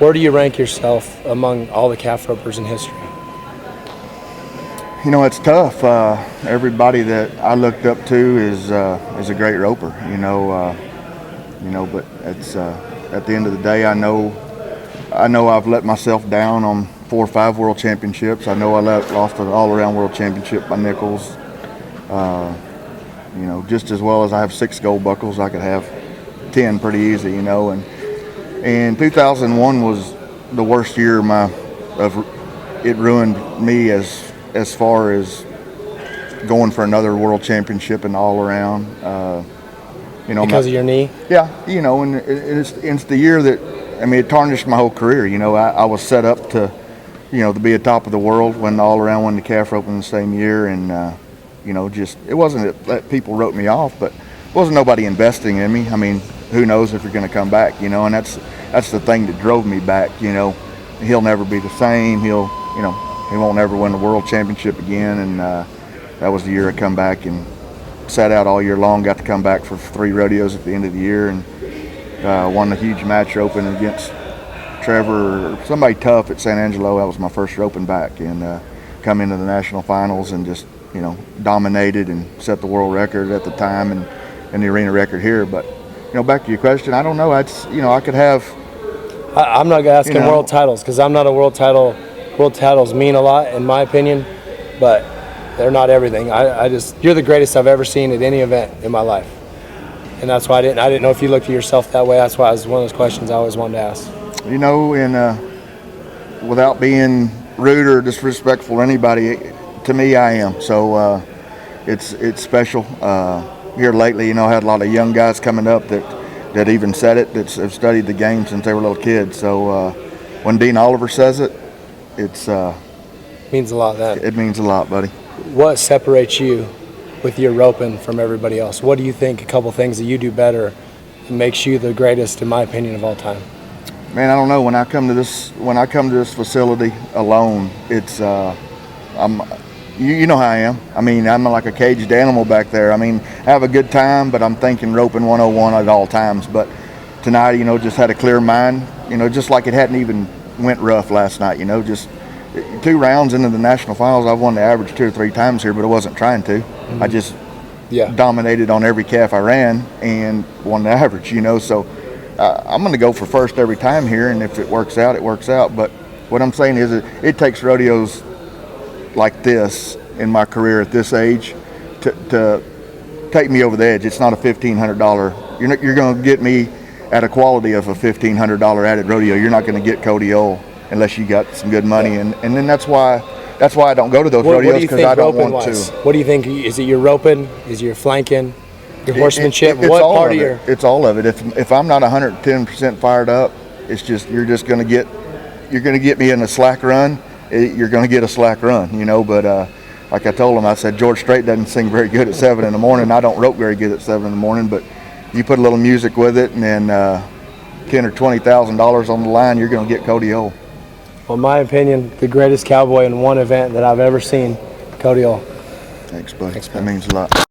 Where do you rank yourself among all the calf ropers in history? You know, it's tough. Everybody that I looked up to is a great roper. But it's at the end of the day, I know I've let myself down on 4 or 5 world championships. I know I lost an all-around world championship by Nichols. Just as well as I have 6 gold buckles, I could have 10 pretty easy. And 2001 was the worst year it ruined me as far as going for another world championship and all around. Because of your knee? Yeah, and it's the year that, it tarnished my whole career. I was set up to be at top of the world when all around won the calf rope in the same year, and it wasn't that people wrote me off, but wasn't nobody investing in me. Who knows if you're going to come back, and that's the thing that drove me back. He'll never be the same. He won't ever win the world championship again, and that was the year I come back and sat out all year long. Got to come back for 3 rodeos at the end of the year, and won a huge match roping against Trevor, or somebody tough at San Angelo. That was my first roping back, and come into the national finals and just dominated and set the world record at the time and the arena record here. But back to your question, I don't know. I could have. I'm not asking world titles because I'm not a world title. World titles mean a lot in my opinion, but they're not everything. You're the greatest I've ever seen at any event in my life, and that's why I didn't know if you looked at yourself that way. That's why it was one of those questions I always wanted to ask. And without being rude or disrespectful to anybody, to me I am. So it's special. Here lately, I had a lot of young guys coming up that even said it, that have studied the game since they were little kids. So when Dean Oliver says it, it's means a lot then. It means a lot, buddy. What separates you with your roping from everybody else? What do you think a couple things that you do better that makes you the greatest, in my opinion, of all time? Man, I don't know. When I come to this facility alone, it's you know how I am. I'm like a caged animal back there. I have a good time, but I'm thinking roping 101 at all times. But tonight, just had a clear mind. Just like it hadn't even went rough last night. Just 2 rounds into the national finals, I've won the average 2 or 3 times here, but I wasn't trying to. Mm-hmm. I just dominated on every calf I ran and won the average. So I'm going to go for first every time here, and if it works out, it works out. But what I'm saying is it takes rodeos like this in my career at this age to take me over the edge. It's not a $1,500. You're going to get me at a quality of a $1,500 added rodeo. You're not going to get Cody Ohl unless you got some good money, and then that's why I don't go to those rodeos, because I don't want to. What do you think? Is it your roping? Is it your flanking? Your horsemanship? It's what all part of of it. It's all of it. If I'm not 110% fired up, it's just you're going to get me in a slack run. You're going to get a slack run, But like I told him, I said George Strait doesn't sing very good at 7 in the morning. I don't rope very good at 7 in the morning, but you put a little music with it, and then $10,000 or $20,000 on the line, you're going to get Cody Ohl. Well, in my opinion, the greatest cowboy in one event that I've ever seen, Cody Ohl. Thanks, buddy. Thanks, that means a lot.